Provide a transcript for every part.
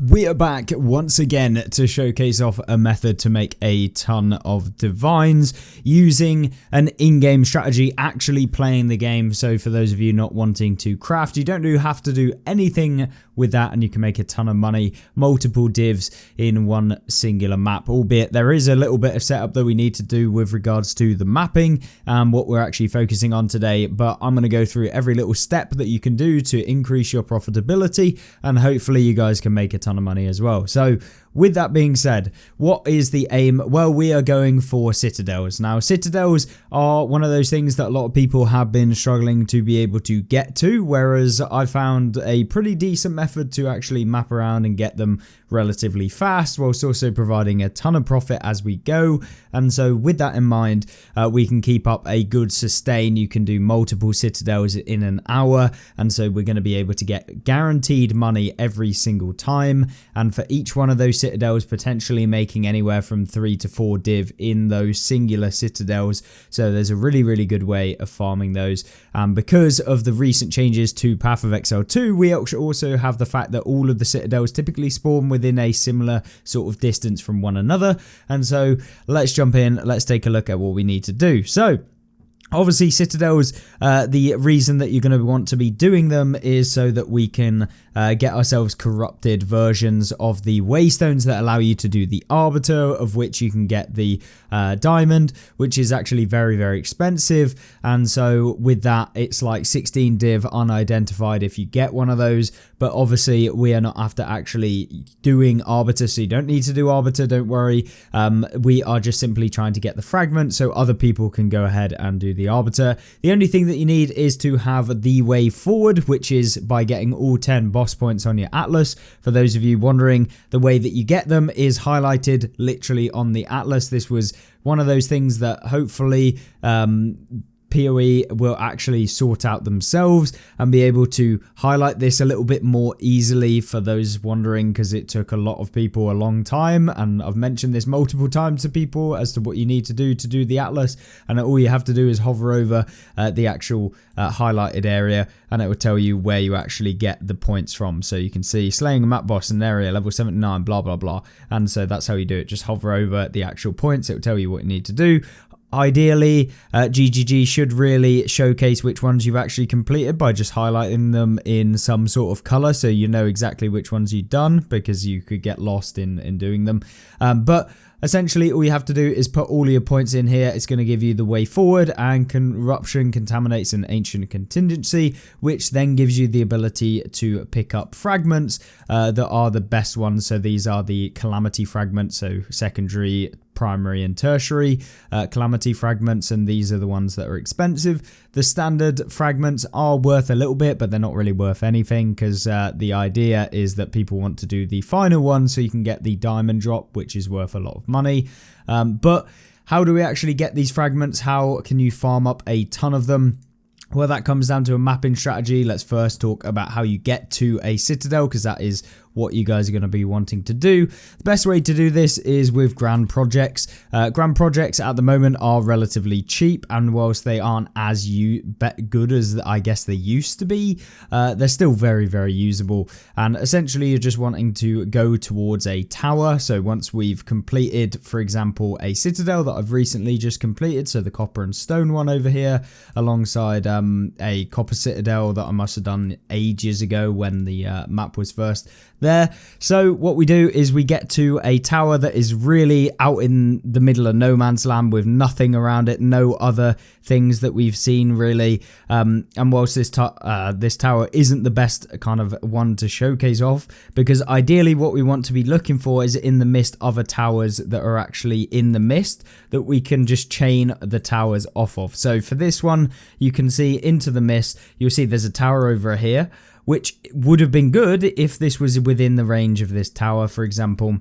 We are back once again to showcase off a method to make a ton of divines using an in-game strategy, actually playing the game. So for those of you not wanting to craft, you don't have to do anything with that, and you can make a ton of money, multiple divs in one singular map, albeit there is a little bit of setup that we need to do with regards to the mapping and what we're actually focusing on today. But I'm going to go through every little step that you can do to increase your profitability, and hopefully you guys can make a ton of money as well. So with that being said, what is the aim? Well, we are going for citadels. Now, citadels are one of those things that a lot of people have been struggling to be able to get to, whereas I found a pretty decent method to actually map around and get them relatively fast, whilst also providing a ton of profit as we go. And so with that in mind, we can keep up a good sustain. You can do multiple citadels in an hour, and so we're going to be able to get guaranteed money every single time, and for each one of those citadels potentially making anywhere from 3 to 4 div in those singular citadels. So there's a really good way of farming those, and because of the recent changes to Path of Exile 2, we also have the fact that all of the citadels typically spawn within a similar sort of distance from one another. And so let's jump in, let's take a look at what we need to do. So obviously citadels, the reason that you're going to want to be doing them is so that we can get ourselves corrupted versions of the Waystones that allow you to do the Arbiter, of which you can get the diamond, which is actually very expensive. And so with that, it's like 16 div unidentified if you get one of those. But obviously we are not after actually doing Arbiter, so you don't need to do Arbiter, don't worry. We are just simply trying to get the fragment so other people can go ahead and do the Arbiter. The only thing that you need is to have the way forward, which is by getting all 10 boss points on your atlas. For those of you wondering, the way that you get them is highlighted literally on the atlas. This was one of those things that hopefully PoE will actually sort out themselves and be able to highlight this a little bit more easily for those wondering, because it took a lot of people a long time, and I've mentioned this multiple times to people as to what you need to do the atlas, and all you have to do is hover over the actual highlighted area, and it will tell you where you actually get the points from. So you can see slaying a map boss in an area level 79 blah blah, and so that's how you do it. Just hover over the actual points, it will tell you what you need to do. Ideally, GGG should really showcase which ones you've actually completed by just highlighting them in some sort of color, so you know exactly which ones you've done, because you could get lost in doing them. But essentially all you have to do is put all your points in here. It's going to give you the way forward, and corruption contaminates an ancient contingency, which then gives you the ability to pick up fragments that are the best ones. So these are the calamity fragments, so secondary, primary and tertiary calamity fragments, and these are the ones that are expensive. The standard fragments are worth a little bit, but they're not really worth anything, because the idea is that people want to do the final one so you can get the diamond drop, which is worth a lot of money. But how do we actually get these fragments? How can you farm up a ton of them? Well, that comes down to a mapping strategy. Let's first talk about how you get to a citadel, because that is what you guys are going to be wanting to do. The best way to do this is with grand projects. Grand projects at the moment are relatively cheap, and whilst they aren't as good as I guess they used to be, they're still very usable. And essentially you're just wanting to go towards a tower. So once we've completed, for example, a citadel that I've recently just completed, so the copper and stone one over here, alongside a copper citadel that I must have done ages ago when the map was first there. So what we do is we get to a tower that is really out in the middle of no man's land with nothing around it, no other things that we've seen really. And whilst this tower isn't the best kind of one to showcase off, because ideally what we want to be looking for is in the mist other towers that are actually in the mist that we can just chain the towers off of. So for this one, you can see into the mist, you'll see there's a tower over here, which would have been good if this was within the range of this tower, for example.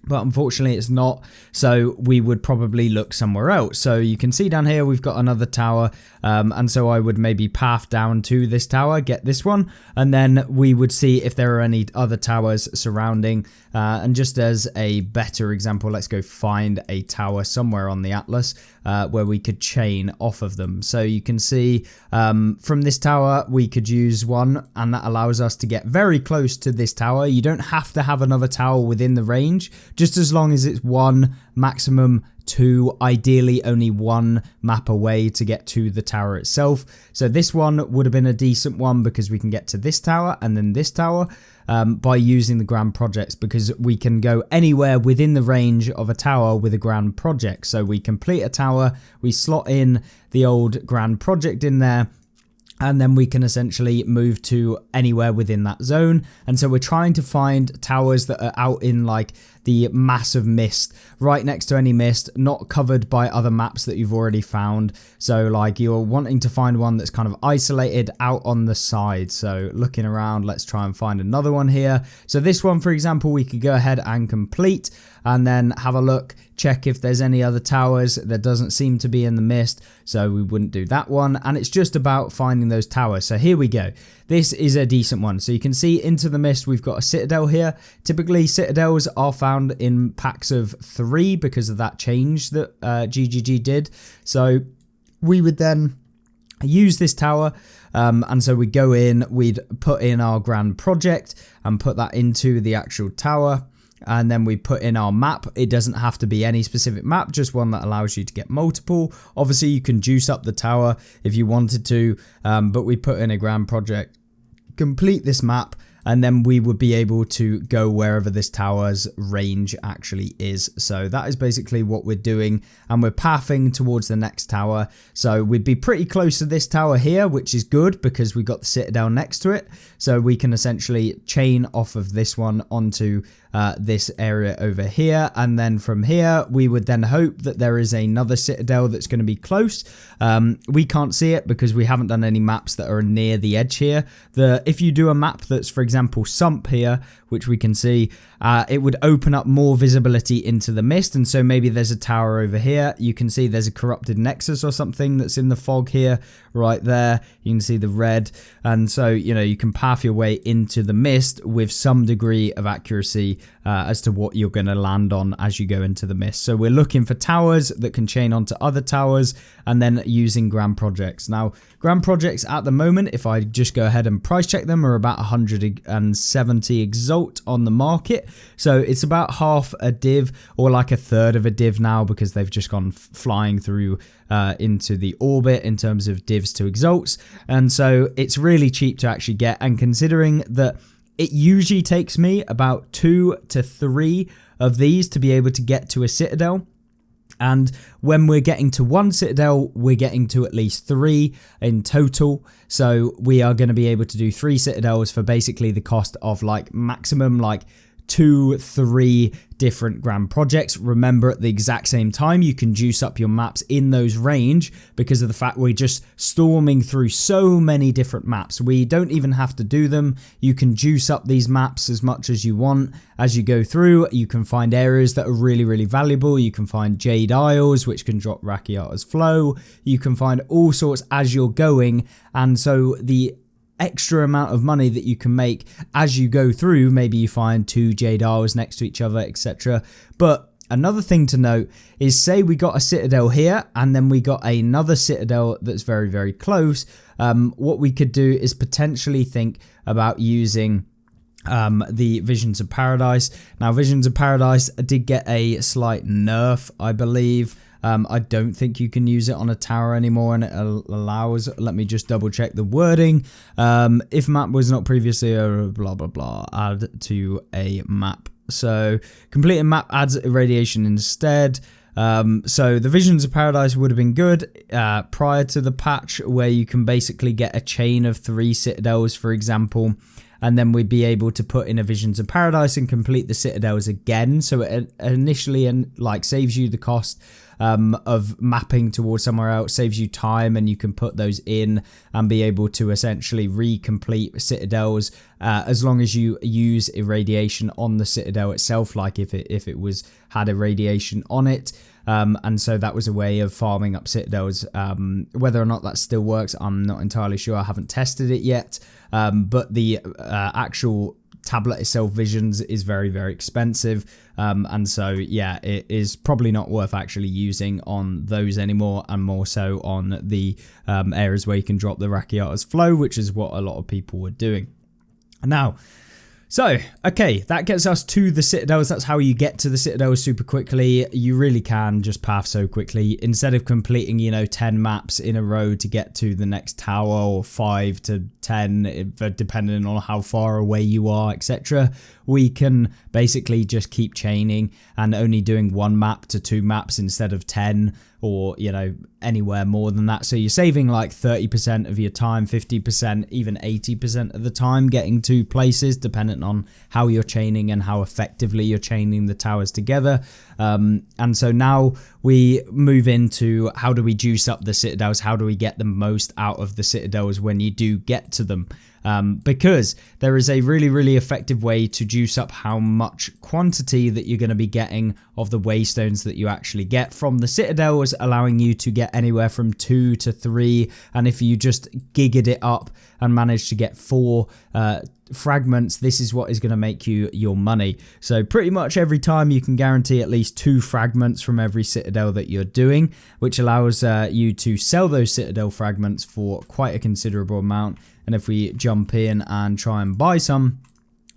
but unfortunately it's not, so we would probably look somewhere else. So you can see down here we've got another tower, and so I would maybe path down to this tower, get this one, and then we would see if there are any other towers surrounding. And just as a better example, let's go find a tower somewhere on the atlas where we could chain off of them. So you can see from this tower we could use one, and that allows us to get very close to this tower. You don't have to have another tower within the range, just as long as it's one, maximum two, ideally only one map away to get to the tower itself. So this one would have been a decent one because we can get to this tower and then this tower by using the grand projects, because we can go anywhere within the range of a tower with a grand project. So we complete a tower, we slot in the old grand project in there, and then we can essentially move to anywhere within that zone. And so we're trying to find towers that are out in like the massive mist, right next to any mist, not covered by other maps that you've already found. So like you're wanting to find one that's kind of isolated out on the side. So looking around, let's try and find another one here. So this one, for example, we could go ahead and complete and then have a look, check if there's any other towers. There doesn't seem to be in the mist, so we wouldn't do that one. And it's just about finding those towers. So here we go. This is a decent one. So you can see into the mist, we've got a citadel here. Typically citadels are found in packs of 3 because of that change that GGG did. So we would then use this tower, and so we go in, we'd put in our grand project and put that into the actual tower. And then we put in our map. It doesn't have to be any specific map, just one that allows you to get multiple. Obviously, you can juice up the tower if you wanted to, but we put in a grand project, complete this map, and then we would be able to go wherever this tower's range actually is. So that is basically what we're doing, and we're pathing towards the next tower. So we'd be pretty close to this tower here, which is good because we got the citadel next to it. So we can essentially chain off of this one onto this area over here, and then from here we would then hope that there is another citadel that's going to be close. We can't see it because we haven't done any maps that are near the edge here. If you do a map that's, for example, sump here, which we can see, it would open up more visibility into the mist, and so maybe there's a tower over here. You can see there's a corrupted nexus or something that's in the fog here, right there. You can see the red, and so you can path your way into the mist with some degree of accuracy as to what you're going to land on as you go into the mist. So we're looking for towers that can chain onto other towers, and then using grand projects. Now, grand projects at the moment, if I just go ahead and price check them, are about 170 exalt on the market. So it's about half a div, or like a third of a div now, because they've just gone flying through into the orbit in terms of divs to exalts. And so it's really cheap to actually get, and considering that it usually takes me about 2 to 3 of these to be able to get to a citadel. And when we're getting to one citadel, we're getting to at least 3 in total. So we are going to be able to do 3 citadels for basically the cost of like maximum like 2-3 different grand projects. Remember, at the exact same time, you can juice up your maps in those range because of the fact we're just storming through so many different maps. We don't even have to do them. You can juice up these maps as much as you want as you go through. You can find areas that are really, really valuable. You can find Jade Isles, which can drop Rakiata's Flow. You can find all sorts as you're going, and so the extra amount of money that you can make as you go through, maybe you find 2 Jade Isles next to each other, etc. But another thing to note is, say we got a citadel here and then we got another citadel that's very, very close. What we could do is potentially think about using the Visions of Paradise. Now, Visions of Paradise did get a slight nerf, I believe. I don't think you can use it on a tower anymore, and it allows, let me just double check the wording. If map was not previously blah blah blah, add to a map. So completing map adds irradiation instead. So the Visions of Paradise would have been good prior to the patch, where you can basically get a chain of 3 citadels, for example. and then we'd be able to put in a Visions of Paradise and complete the citadels again. So it initially like saves you the cost of mapping towards somewhere else, saves you time, and you can put those in and be able to essentially recomplete citadels as long as you use irradiation on the citadel itself, like if it had irradiation on it. And so that was a way of farming up citadels. Whether or not that still works, I'm not entirely sure. I haven't tested it yet. But the actual tablet itself, Visions, is very, very expensive. And so, yeah, it is probably not worth actually using on those anymore, and more so on the areas where you can drop the Rakiata's Flow, which is what a lot of people were doing. Now, so, okay, that gets us to the citadels. That's how you get to the citadels super quickly. You really can just path so quickly. Instead of completing, 10 maps in a row to get to the next tower, or 5 to 10, depending on how far away you are, etc., we can basically just keep chaining and only doing 1 map to 2 maps instead of 10, or anywhere more than that. So you're saving like 30% of your time, 50%, even 80% of the time getting to places, depending on how you're chaining and how effectively you're chaining the towers together. And so now we move into how do we juice up the citadels? How do we get the most out of the citadels when you do get to them? Because there is a really, really effective way to juice up how much quantity that you're going to be getting of the Waystones that you actually get from the citadels, allowing you to get anywhere from 2 to 3. And if you just gigged it up and manage to get 4 fragments, this is what is going to make you your money. So pretty much every time you can guarantee at least 2 fragments from every citadel that you're doing, which allows you to sell those citadel fragments for quite a considerable amount. And if we jump in and try and buy some,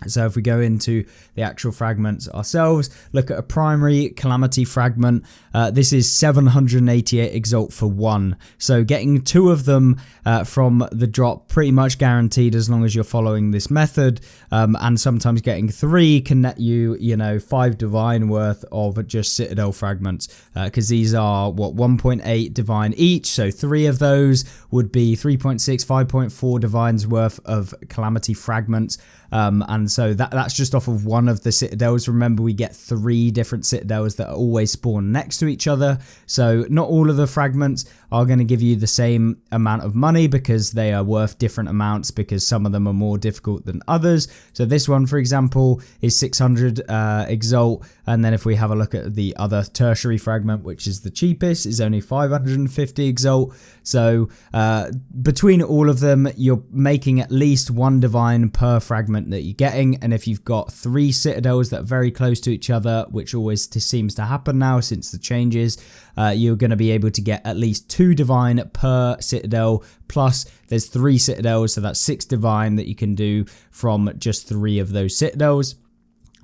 so if we go into the actual fragments ourselves, look at a primary calamity fragment. This is 788 exalt for 1. So getting 2 of them from the drop, pretty much guaranteed as long as you're following this method. And sometimes getting 3 can net you, 5 divine worth of just citadel fragments. Because these are, 1.8 divine each. So 3 of those would be 3.6, 5.4 divines worth of calamity fragments. And so that's just off of one of the citadels. Remember, we get 3 different citadels that are always spawned next to each other. So not all of the fragments are going to give you the same amount of money, because they are worth different amounts, because some of them are more difficult than others. So this one, for example, is 600 exalt. And then if we have a look at the other tertiary fragment, which is the cheapest, is only 550 exalt. So between all of them, you're making at least 1 divine per fragment that you're getting. And if you've got 3 citadels that are very close to each other, which always seems to happen now since the changes, you're going to be able to get at least 2 divine per citadel, plus there's 3 citadels, so that's 6 divine that you can do from just 3 of those citadels.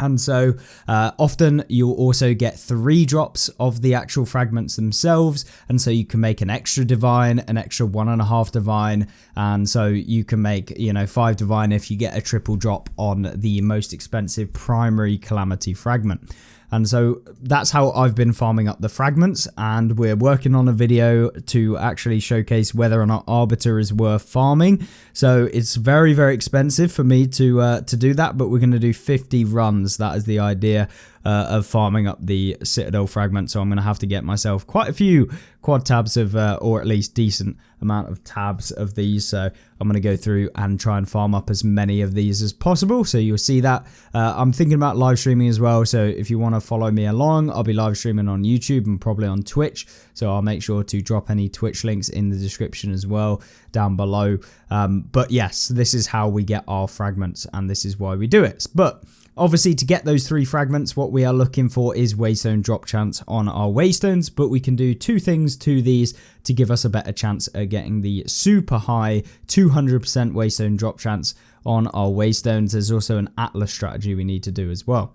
And so often you'll also get 3 drops of the actual fragments themselves, and so you can make an extra divine, an extra 1.5 divine, and so you can make 5 divine if you get a triple drop on the most expensive primary calamity fragment. And so that's how I've been farming up the fragments, and we're working on a video to actually showcase whether or not Arbiter is worth farming. So it's very, very expensive for me to do that, but we're going to do 50 runs. That is the idea of farming up the Citadel fragment. So I'm going to have to get myself quite a few quad tabs of, or at least decent amount of tabs of these. So I'm going to go through and try and farm up as many of these as possible. So you'll see that. I'm thinking about live streaming as well. So if you want to follow me along, I'll be live streaming on YouTube and probably on Twitch. So I'll make sure to drop any Twitch links in the description as well down below. But yes, this is how we get our fragments, and this is why we do it. But obviously, to get those 3 fragments, what we are looking for is Waystone drop chance on our Waystones, but we can do 2 things to these to give us a better chance at getting the super high 200% Waystone drop chance on our Waystones. There's also an Atlas strategy we need to do as well.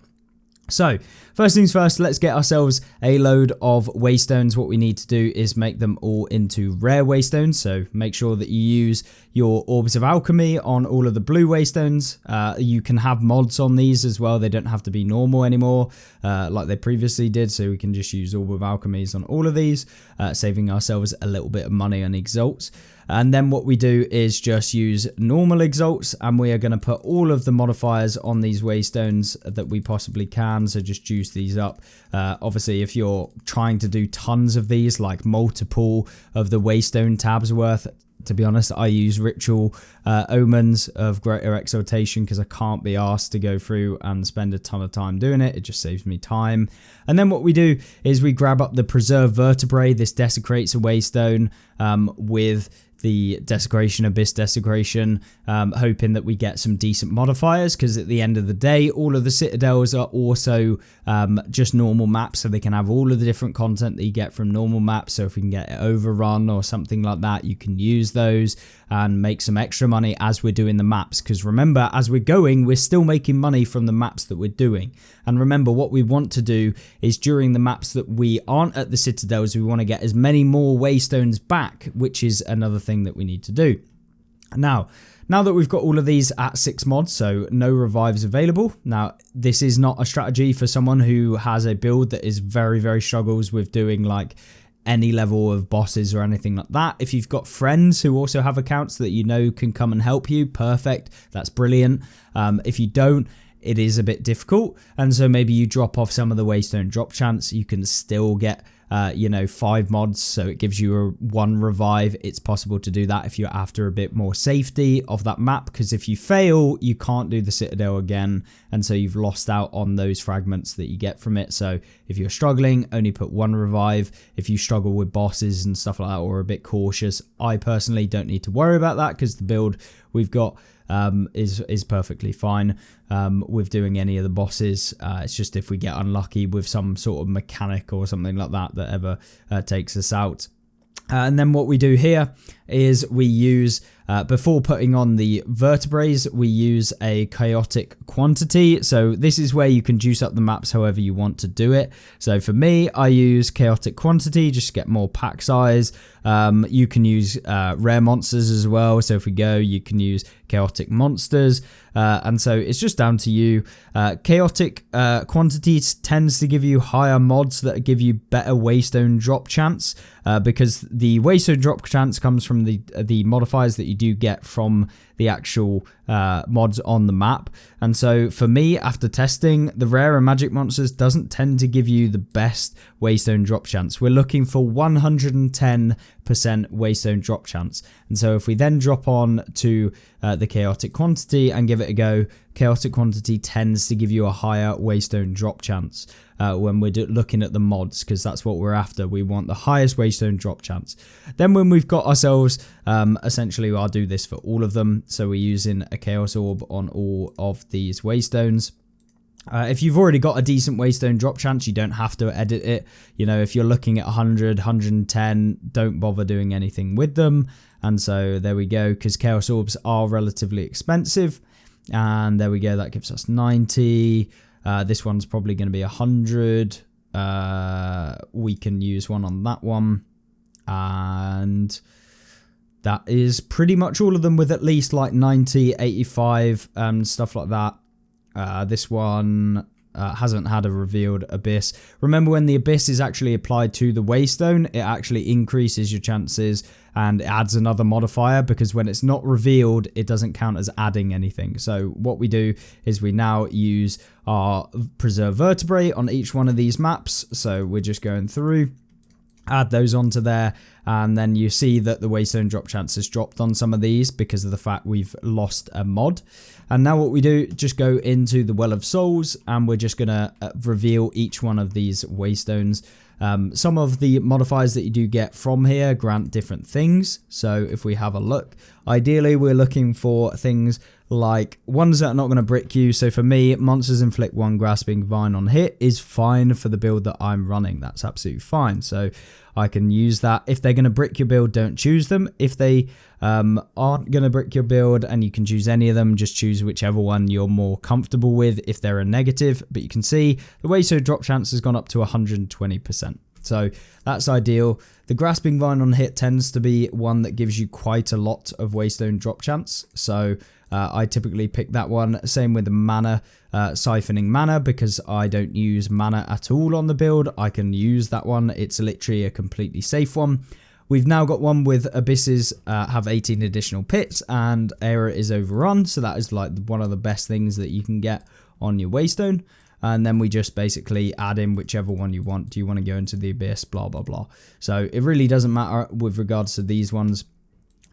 So first things first, let's get ourselves a load of Waystones. What we need to do is make them all into rare Waystones. So make sure that you use your Orbs of Alchemy on all of the blue Waystones. You can have mods on these as well. They don't have to be normal anymore like they previously did. So we can just use Orb of Alchemies on all of these, saving ourselves a little bit of money on exalts. And then what we do is just use normal exalts, and we are going to put all of the modifiers on these Waystones that we possibly can. So just juice these up. Obviously, if you're trying to do tons of these, like multiple of the Waystone tabs worth, to be honest, I use Ritual Omens of Greater Exaltation because I can't be asked to go through and spend a ton of time doing it. It just saves me time. And then what we do is we grab up the Preserve Vertebrae. This desecrates a Waystone with the Desecration, Abyss Desecration, hoping that we get some decent modifiers, because at the end of the day, all of the citadels are also just normal maps, so they can have all of the different content that you get from normal maps. So if we can get it overrun or something like that, you can use those and make some extra money as we're doing the maps, because remember, as we're going, we're still making money from the maps that we're doing. And remember, what we want to do is during the maps that we aren't at the citadels, we want to get as many more Waystones back, which is another thing that we need to do. Now that we've got all of these at 6 mods, so no revives available. Now, this is not a strategy for someone who has a build that is very struggles with doing like any level of bosses or anything like that. If you've got friends who also have accounts that you know can come and help you, perfect, that's brilliant. If you don't, it is a bit difficult, and so maybe you drop off some of the Waystone drop chance. You can still get 5 mods, so it gives you a 1 revive. It's possible to do that if you're after a bit more safety of that map, because if you fail, you can't do the citadel again, and so you've lost out on those fragments that you get from it. So if you're struggling, only put 1 revive. If you struggle with bosses and stuff like that, or are a bit cautious, I personally don't need to worry about that, because the build we've got is perfectly fine with doing any of the bosses. It's just if we get unlucky with some sort of mechanic or something like that that ever takes us out. And then what we do here is we use, before putting on the vertebrae, we use a chaotic quantity. So this is where you can juice up the maps however you want to do it. So for me, I use chaotic quantity just to get more pack size. You can use rare monsters as well. So if we go, you can use chaotic monsters. And so it's just down to you. Chaotic quantity tends to give you higher mods that give you better Waystone drop chance, because the Waystone drop chance comes from the modifiers that you do get from the actual mods on the map. And so for me, after testing, the rare and magic monsters doesn't tend to give you the best Waystone drop chance. We're looking for 110% Waystone drop chance. And so if we then drop on to the chaotic quantity and give it a go, chaotic quantity tends to give you a higher Waystone drop chance when we're looking at the mods, because that's what we're after. We want the highest Waystone drop chance. Then when we've got ourselves, essentially I'll do this for all of them. So we're using a chaos orb on all of these Waystones. If you've already got a decent Waystone drop chance, you don't have to edit it. You know, if you're looking at 100, 110, don't bother doing anything with them. And so there we go, because chaos orbs are relatively expensive. And there we go, that gives us 90. This one's probably going to be 100. We can use one on that one. And that is pretty much all of them with at least like 90, 85, stuff like that. This one hasn't had a revealed abyss. Remember, when the abyss is actually applied to the Waystone, it actually increases your chances and it adds another modifier, because when it's not revealed, it doesn't count as adding anything. So what we do is we now use our preserve vertebrae on each one of these maps. So we're just going through, add those onto there, and then you see that the Waystone drop chance has dropped on some of these because of the fact we've lost a mod. And now what we do, just go into the Well of Souls, and we're just going to reveal each one of these Waystones. Some of the modifiers that you do get from here grant different things. So if we have a look, ideally we're looking for things like ones that are not going to brick you. So for me, monsters inflict 1 grasping vine on hit is fine for the build that I'm running. That's absolutely fine. So I can use that. If they're going to brick your build, don't choose them. If they aren't going to brick your build and you can choose any of them, just choose whichever one you're more comfortable with if they're a negative. But you can see the Waystone drop chance has gone up to 120%. So that's ideal. The grasping vine on hit tends to be one that gives you quite a lot of Waystone drop chance. So I typically pick that one. Same with the mana, siphoning mana, because I don't use mana at all on the build. I can use that one. It's literally a completely safe one. We've now got one with abysses have 18 additional pits and area is overrun. So that is like one of the best things that you can get on your Waystone. And then we just basically add in whichever one you want. Do you want to go into the abyss, blah, blah, blah. So it really doesn't matter with regards to these ones.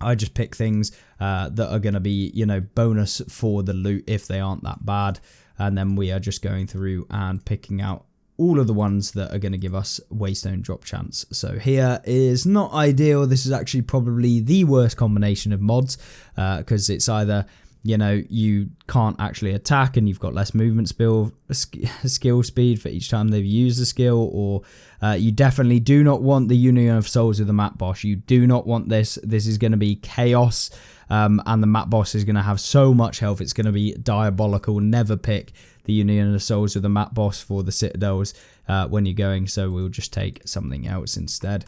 I just pick things that are going to be, you know, bonus for the loot if they aren't that bad. And then we are just going through and picking out all of the ones that are going to give us Waystone drop chance. So here is not ideal. This is actually probably the worst combination of mods because it's either, you know, you can't actually attack and you've got less movement skill speed for each time they've used a skill, or you definitely do not want the Union of Souls with the map boss. You do not want this. This is going to be chaos, and the map boss is going to have so much health. It's going to be diabolical. Never pick the Union of Souls with the map boss for the citadels when you're going, so we'll just take something else instead.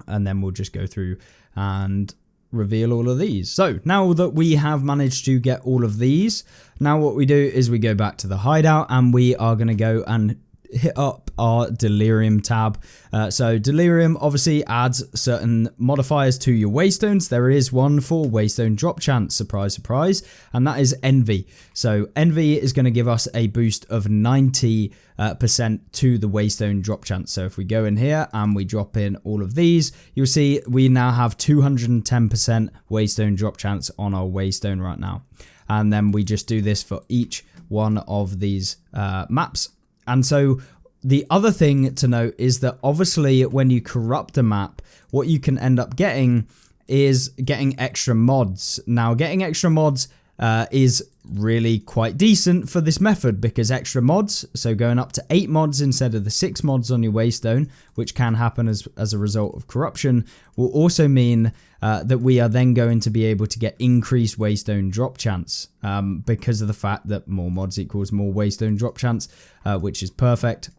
And then we'll just go through and reveal all of these. So now that we have managed to get all of these, now what we do is we go back to the hideout and we are going to go and hit up our Delirium tab. So Delirium obviously adds certain modifiers to your Waystones. There is one for Waystone drop chance, surprise, surprise, and that is Envy. So Envy is going to give us a boost of 90% to the Waystone drop chance. So if we go in here and we drop in all of these, you'll see we now have 210% Waystone drop chance on our Waystone right now. And then we just do this for each one of these maps. And so the other thing to note is that obviously when you corrupt a map, what you can end up getting is getting extra mods. Now, getting extra mods is really quite decent for this method because extra mods, so going up to 8 mods instead of the 6 mods on your Waystone, which can happen as a result of corruption, will also mean that we are then going to be able to get increased Waystone drop chance because of the fact that more mods equals more Waystone drop chance, which is perfect.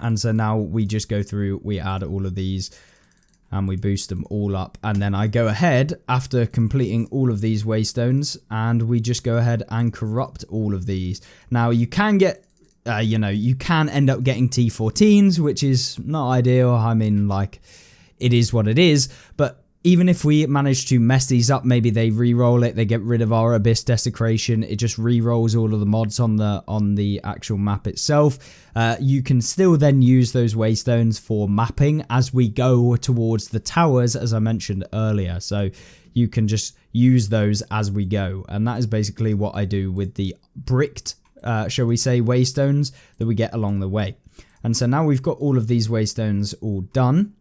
And so now we just go through, we add all of these and we boost them all up. And then I go ahead after completing all of these Waystones and we just go ahead and corrupt all of these. Now you can get, you know, you can end up getting T14s, which is not ideal. I mean, like, it is what it is, but even if we manage to mess these up, maybe they re-roll it, they get rid of our Abyss Desecration, it just re-rolls all of the mods on the actual map itself. You can still then use those Waystones for mapping as we go towards the towers, as I mentioned earlier. So you can just use those as we go. And that is basically what I do with the bricked, shall we say, Waystones that we get along the way. And so now we've got all of these Waystones all done.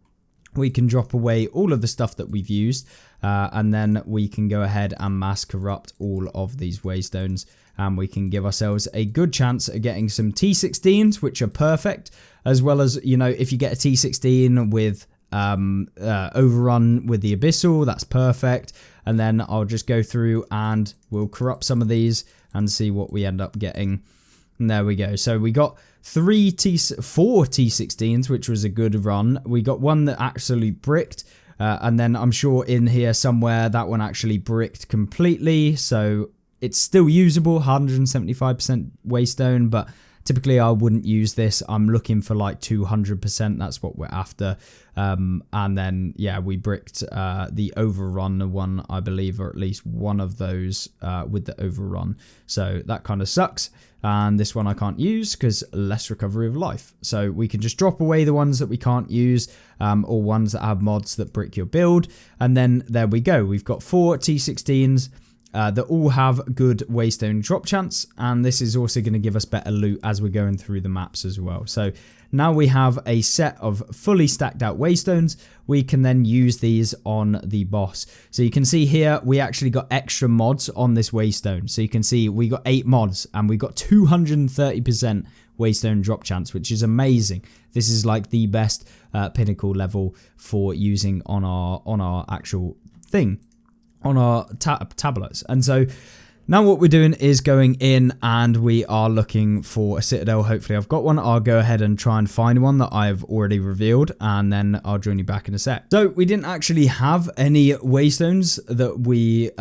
We can drop away all of the stuff that we've used and then we can go ahead and mass corrupt all of these Waystones and we can give ourselves a good chance at getting some T16s, which are perfect, as well as, you know, if you get a T16 with overrun with the Abyssal, that's perfect. And then I'll just go through and we'll corrupt some of these and see what we end up getting. And there we go. So we got 4 T16s, which was a good run. We got one that actually bricked, and then I'm sure in here somewhere that one actually bricked completely. So it's still usable, 175% Waystone, but typically I wouldn't use this. I'm looking for like 200%. That's what we're after. And then, yeah, we bricked the overrun one, I believe, or at least one of those with the overrun. So that kind of sucks. And this one I can't use because less recovery of life. So we can just drop away the ones that we can't use or ones that have mods that brick your build. And then there we go. We've got 4 T16s. That all have good Waystone drop chance, and this is also going to give us better loot as we're going through the maps as well. So now we have a set of fully stacked out Waystones. We can then use these on the boss. So you can see here we actually got extra mods on this Waystone. So you can see we got 8 mods and we got 230% Waystone drop chance, which is amazing. This is like the best pinnacle level for using on our actual thing, on our tablets. And so Now what we're doing is going in and we are looking for a citadel. Hopefully I've got one. I'll go ahead and try and find one that I've already revealed, and then I'll join you back in a sec. So we didn't actually have any waystones that we,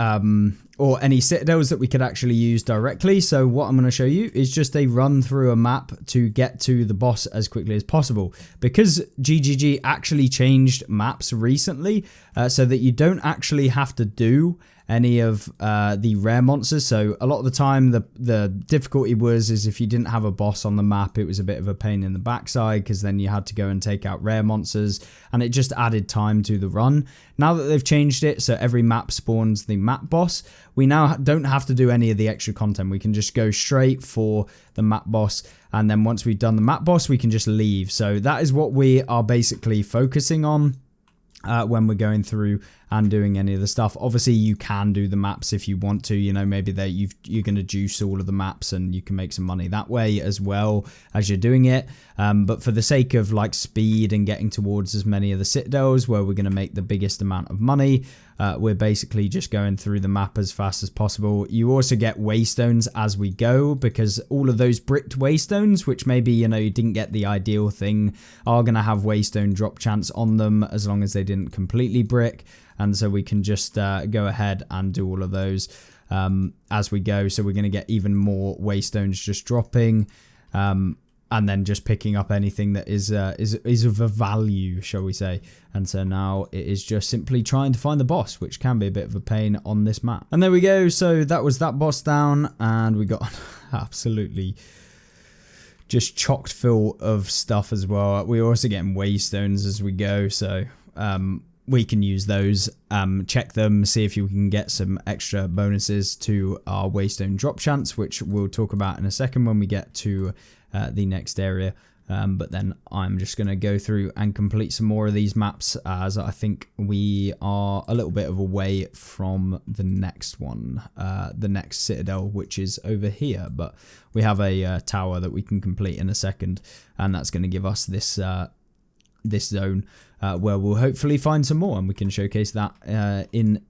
or any citadels that we could actually use directly. So what I'm going to show you is just a run through a map to get to the boss as quickly as possible. Because GGG actually changed maps recently, so that you don't actually have to do any of the rare monsters. So a lot of the time the difficulty is if you didn't have a boss on the map, it was a bit of a pain in the backside, because then you had to go and take out rare monsters, and it just added time to the run. Now that they've changed it so every map spawns the map boss, we now don't have to do any of the extra content. We can just go straight for the map boss, and then once we've done the map boss, we can just leave. So that is what we are basically focusing on when we're going through and doing any of the stuff. Obviously you can do the maps if you want to, you know, maybe you're going to juice all of the maps and you can make some money that way as well as you're doing it, but for the sake of like speed and getting towards as many of the citadels where we're going to make the biggest amount of money, we're basically just going through the map as fast as possible. You also get waystones as we go, because all of those bricked waystones, which maybe, you know, you didn't get the ideal thing, are going to have waystone drop chance on them as long as they didn't completely brick. And so we can just go ahead and do all of those as we go. So we're going to get even more waystones just dropping, and then just picking up anything that is of a value, shall we say. And so now it is just simply trying to find the boss, which can be a bit of a pain on this map. And there we go. So that was that boss down, and we got absolutely just chocked full of stuff as well. We're also getting waystones as we go, so we can use those, check them, see if you can get some extra bonuses to our waystone drop chance, which we'll talk about in a second when we get to the next area. But then I'm just going to go through and complete some more of these maps, as I think we are a little bit of a way from the next one, the next citadel, which is over here. But we have a tower that we can complete in a second, and that's going to give us this this zone where we'll hopefully find some more, and we can showcase that in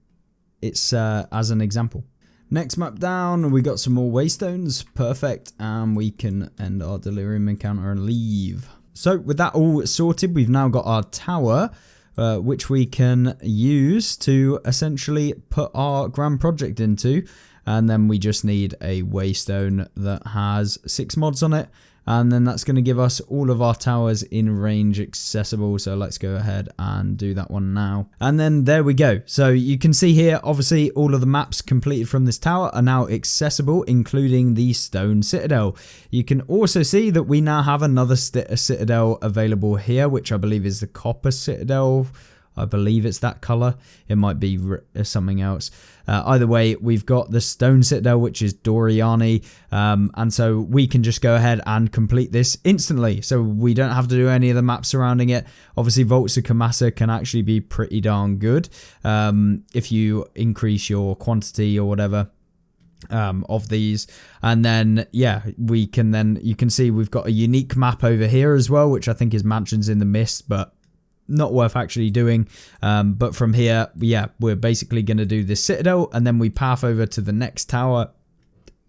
its as an example. Next map down, we got some more waystones. Perfect. And we can end our Delirium encounter and leave. So with that all sorted, we've now got our tower, which we can use to essentially put our grand project into. And then we just need a waystone that has 6 mods on it. And then that's going to give us all of our towers in range accessible. So let's go ahead and do that one now. And then there we go. So you can see here, obviously, all of the maps completed from this tower are now accessible, including the stone citadel. You can also see that we now have another citadel available here, which I believe is the copper citadel. I believe it's that color. It might be something else. Either way, we've got the stone citadel, which is Doriani. And so we can just go ahead and complete this instantly. So we don't have to do any of the maps surrounding it. Obviously, Vaults of Kamasa can actually be pretty darn good if you increase your quantity or whatever of these. And then yeah, we can then, you can see we've got a unique map over here as well, which I think is Mansions in the Mist, but not worth actually doing. But from here, yeah, we're basically going to do this citadel, and then we path over to the next tower,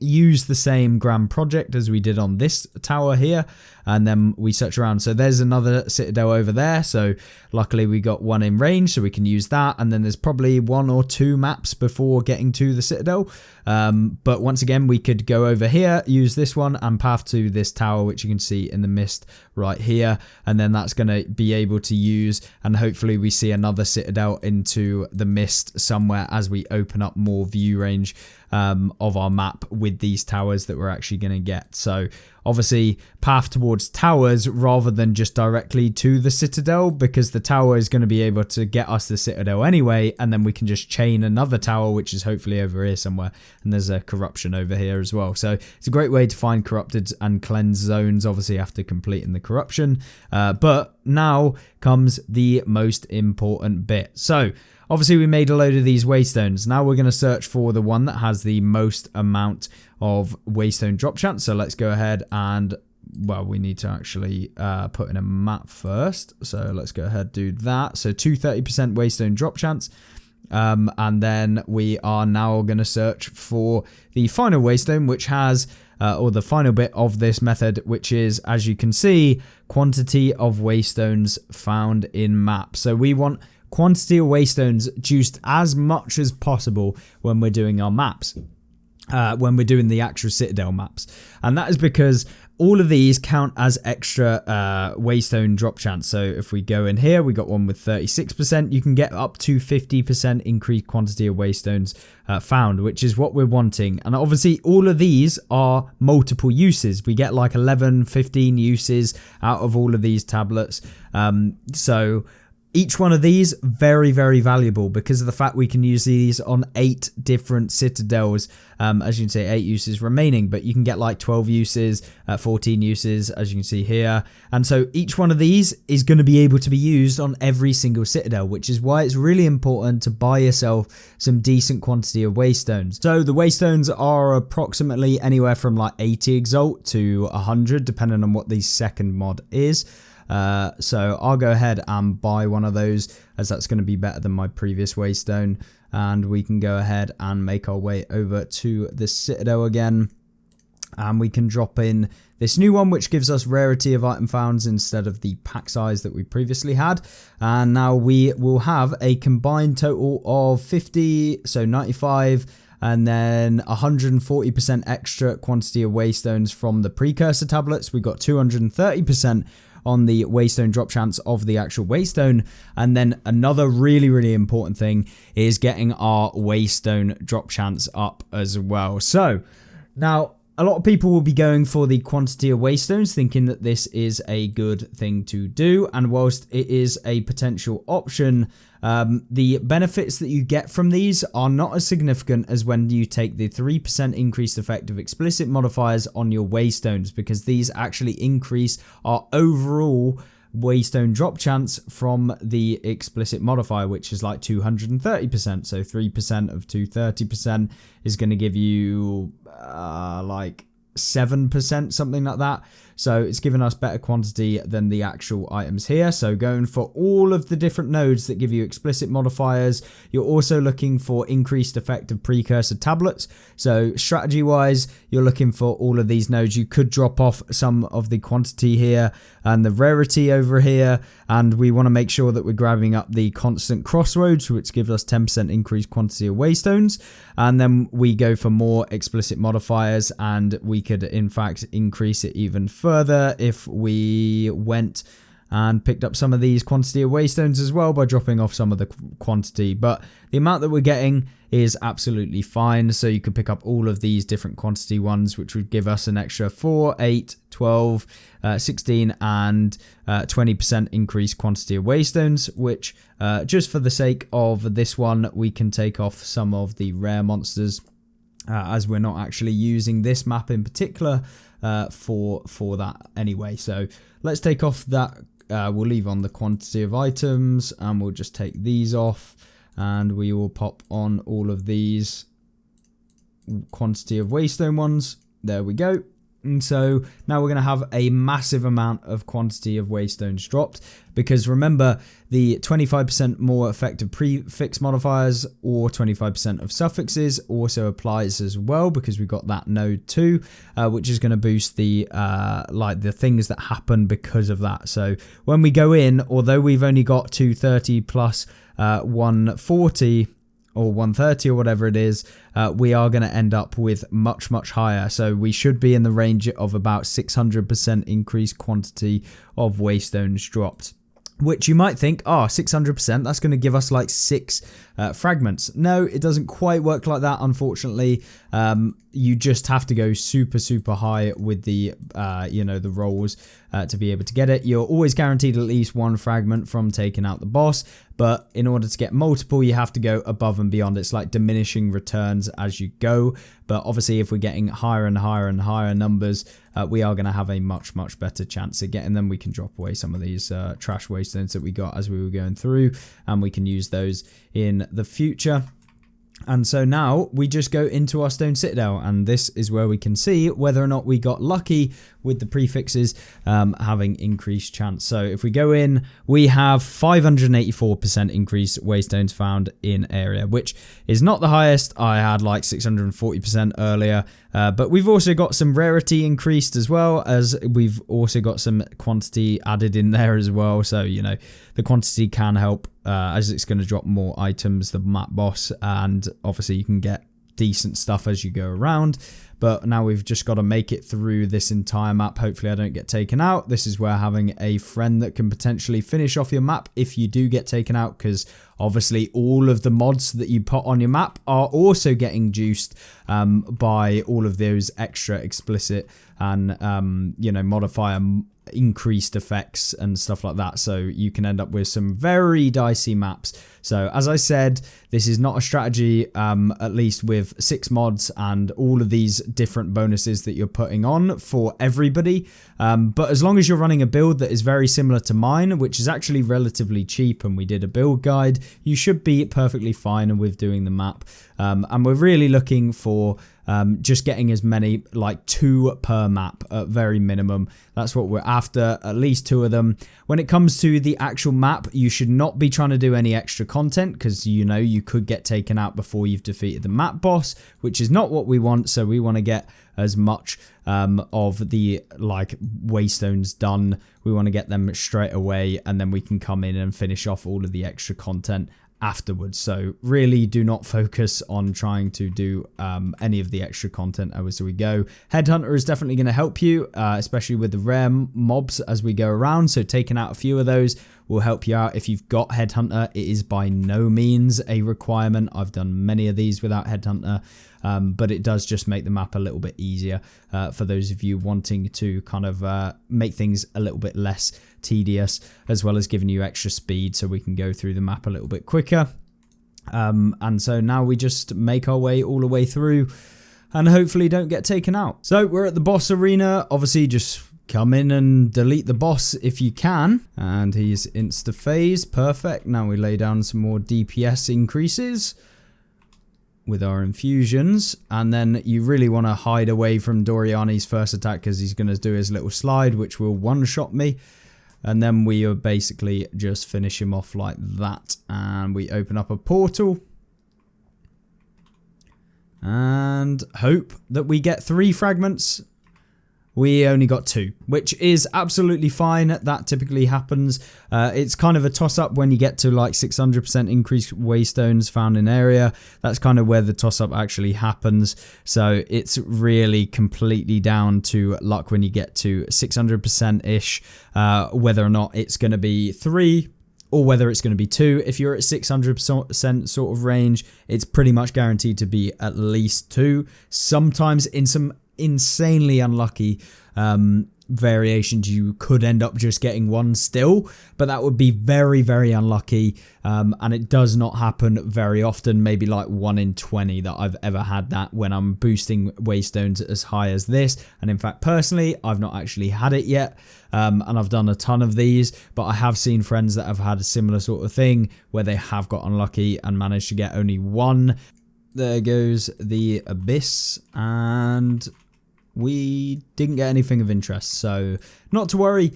use the same grand project as we did on this tower here, and then we search around. So there's another citadel over there, so luckily we got one in range, so we can use that. And then there's probably 1 or 2 maps before getting to the citadel, but once again we could go over here, use this one, and path to this tower, which you can see in the mist right here. And then that's going to be able to use, and hopefully we see another citadel into the mist somewhere as we open up more view range of our map with these towers that we're actually going to get. So obviously path towards towers rather than just directly to the citadel, because the tower is going to be able to get us the citadel anyway, and then we can just chain another tower, which is hopefully over here somewhere. And there's a corruption over here as well, so it's a great way to find corrupted and cleansed zones, obviously after completing the corruption. But now comes the most important bit. So obviously we made a load of these waystones. Now we're going to search for the one that has the most amount of waystone drop chance. So let's go ahead and, well, we need to actually put in a map first. So let's go ahead and do that. So 230% waystone drop chance. And then we are now going to search for the final waystone, which has, or the final bit of this method, which is, as you can see, quantity of waystones found in map. So we want quantity of waystones juiced as much as possible when we're doing our maps, when we're doing the actual Citadel maps. And that is because all of these count as extra waystone drop chance. So if we go in here, we got one with 36%. You can get up to 50% increased quantity of waystones found, which is what we're wanting. And obviously all of these are multiple uses. We get like 11, 15 uses out of all of these tablets. So each one of these, very, very valuable because of the fact we can use these on 8 different citadels. As you can see, 8 uses remaining, but you can get like 12 uses, 14 uses, as you can see here. And so each one of these is going to be able to be used on every single citadel, which is why it's really important to buy yourself some decent quantity of waystones. So the waystones are approximately anywhere from like 80 exalt to 100, depending on what the second mod is. So I'll go ahead and buy one of those, as that's going to be better than my previous waystone, and we can go ahead and make our way over to the citadel again, and we can drop in this new one, which gives us rarity of item founds instead of the pack size that we previously had. And now we will have a combined total of 50, so 95, and then 140% extra quantity of waystones from the Precursor Tablets. We got 230% on the waystone drop chance of the actual waystone. And then another really, really important thing is getting our waystone drop chance up as well. So now a lot of people will be going for the quantity of waystones, thinking that this is a good thing to do. And whilst it is a potential option, the benefits that you get from these are not as significant as when you take the 3% increased effect of explicit modifiers on your waystones, because these actually increase our overall waystone drop chance from the explicit modifier, which is like 230%. So 3% of 230% is going to give you like 7%, something like that. So it's given us better quantity than the actual items here. So going for all of the different nodes that give you explicit modifiers, you're also looking for increased effect of Precursor Tablets. So strategy wise, you're looking for all of these nodes. You could drop off some of the quantity here and the rarity over here. And we want to make sure that we're grabbing up the constant crossroads, which gives us 10% increased quantity of waystones. And then we go for more explicit modifiers, and we could in fact increase it even further if we went and picked up some of these quantity of waystones as well by dropping off some of the quantity. But the amount that we're getting is absolutely fine. So you could pick up all of these different quantity ones, which would give us an extra 4, 8, 12, 16 and 20% increased quantity of waystones, which just for the sake of this one, we can take off some of the rare monsters, as we're not actually using this map in particular for that anyway. So let's take off that. We'll leave on the quantity of items, and we'll just take these off, and we will pop on all of these quantity of waystone ones. There we go. And so now we're going to have a massive amount of quantity of waystones dropped, because remember, the 25% more effective prefix modifiers or 25% of suffixes also applies as well, because we got that node too, which is going to boost the like the things that happen because of that. So when we go in, although we've only got 230 plus 140 or 130 or whatever it is, we are going to end up with much, much higher. So we should be in the range of about 600% increased quantity of waystones dropped. Which you might think, 600%, that's going to give us like 6 fragments. No, it doesn't quite work like that, unfortunately. You just have to go super, super high with the, the rolls to be able to get it. You're always guaranteed at least 1 fragment from taking out the boss, but in order to get multiple, you have to go above and beyond. It's like diminishing returns as you go. But obviously, if we're getting higher and higher and higher numbers, we are going to have a much, much better chance of getting them. We can drop away some of these trash waystones that we got as we were going through, and we can use those in the future. And so now we just go into our stone citadel, and this is where we can see whether or not we got lucky with the prefixes having increased chance. So if we go in, we have 584% increase waystones found in area, which is not the highest. I had like 640% earlier, but we've also got some rarity increased as well, as we've also got some quantity added in there as well. So, you know, the quantity can help as it's going to drop more items, the map boss, and obviously you can get decent stuff as you go around. But now we've just got to make it through this entire map. Hopefully I don't get taken out. This is where having a friend that can potentially finish off your map if you do get taken out, because obviously all of the mods that you put on your map are also getting juiced by all of those extra explicit and you know, modifier increased effects and stuff like that. So you can end up with some very dicey maps. So as I said, this is not a strategy, at least with 6 mods and all of these different bonuses that you're putting on for everybody. But as long as you're running a build that is very similar to mine, which is actually relatively cheap, and we did a build guide, you should be perfectly fine with doing the map. And we're really looking for just getting as many, like 2 per map at very minimum. That's what we're after, at least 2 of them. When it comes to the actual map, you should not be trying to do any extra content, because you know you could get taken out before you've defeated the map boss, which is not what we want. So we want to get as much of the like waystones done. We want to get them straight away, and then we can come in and finish off all of the extra content afterwards. So really do not focus on trying to do any of the extra content as we go. Headhunter is definitely going to help you, especially with the rare mobs as we go around. So taking out a few of those will help you out. If you've got Headhunter, it is by no means a requirement. I've done many of these without Headhunter, but it does just make the map a little bit easier for those of you wanting to kind of make things a little bit less tedious, as well as giving you extra speed so we can go through the map a little bit quicker. And so now we just make our way all the way through and hopefully don't get taken out. So we're at the boss arena. Obviously just come in and delete the boss if you can, and he's insta-phase. Perfect. Now we lay down some more DPS increases with our infusions, and then you really want to hide away from Doriani's first attack, because he's going to do his little slide which will one-shot me, and then we basically just finish him off like that. And we open up a portal and hope that we get 3 fragments. We only got 2, which is absolutely fine. That typically happens. It's kind of a toss-up when you get to like 600% increased waystones found in area. That's kind of where the toss-up actually happens. So it's really completely down to luck when you get to 600%-ish, whether or not it's going to be 3 or whether it's going to be 2. If you're at 600% sort of range, it's pretty much guaranteed to be at least 2. Sometimes in some insanely unlucky variations you could end up just getting 1 still, but that would be very, very unlucky, and it does not happen very often. Maybe like 1 in 20 that I've ever had that when I'm boosting waystones as high as this. And in fact, personally, I've not actually had it yet, and I've done a ton of these, but I have seen friends that have had a similar sort of thing where they have got unlucky and managed to get only 1. There goes the abyss, and we didn't get anything of interest, so not to worry.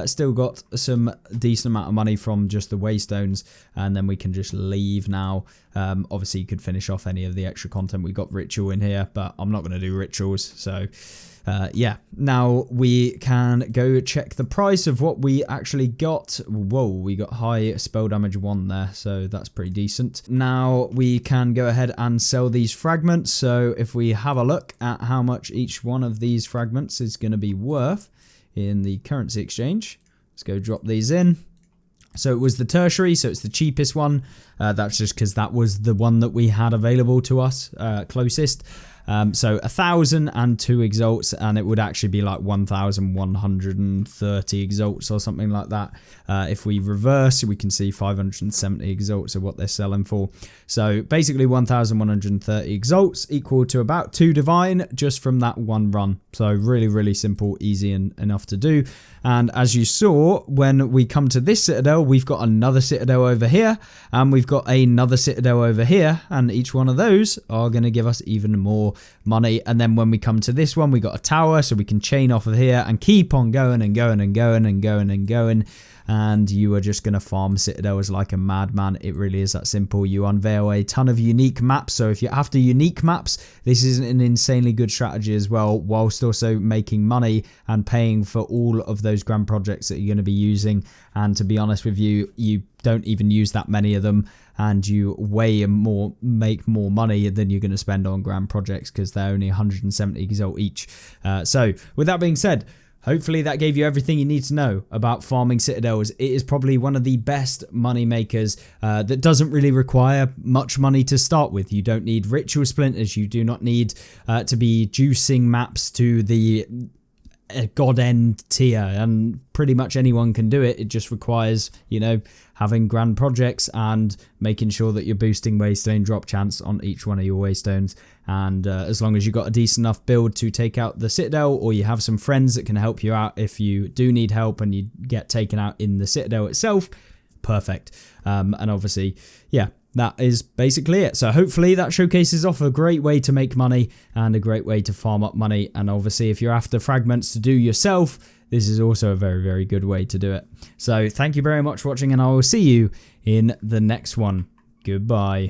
Still got some decent amount of money from just the waystones, and then we can just leave now. Obviously you could finish off any of the extra content. We got ritual in here, but I'm not going to do rituals, so yeah. Now we can go check the price of what we actually got. Whoa, we got high spell damage 1 there, so that's pretty decent. Now we can go ahead and sell these fragments. So if we have a look at how much each one of these fragments is going to be worth in the currency exchange, let's go drop these in. So it was the tertiary, so it's the cheapest one. That's just because that was the one that we had available to us closest. So 1,002 exalts, and it would actually be like 1,130 exalts or something like that. If we reverse, we can see 570 exalts are what they're selling for. So basically 1,130 exalts equal to about 2 divine just from that one run. So really, really simple, easy and enough to do. And as you saw, when we come to this citadel, we've got another citadel over here, and we've got another citadel over here, and each one of those are going to give us even more money. And then when we come to this one, we got a tower, so we can chain off of here and keep on going and going and going and going and going. And you are just going to farm citadels like a madman. It really is that simple. You unveil a ton of unique maps. So if you're after unique maps, this is an insanely good strategy as well, whilst also making money and paying for all of those grand projects that you're going to be using. And to be honest with you, you don't even use that many of them, and you make more money than you're going to spend on grand projects because they're only 170 exalt each. So with that being said, hopefully that gave you everything you need to know about farming citadels. It is probably one of the best money makers that doesn't really require much money to start with. You don't need ritual splinters. You do not need to be juicing maps to the god end tier, and pretty much anyone can do it. It just requires, you know, having grand projects and making sure that you're boosting Waystone drop chance on each one of your Waystones. And as long as you've got a decent enough build to take out the citadel, or you have some friends that can help you out if you do need help and you get taken out in the citadel itself, perfect. And obviously, yeah, that is basically it. So hopefully that showcases off a great way to make money and a great way to farm up money. And obviously if you're after fragments to do yourself, this is also a very, very good way to do it. So thank you very much for watching, and I will see you in the next one. Goodbye.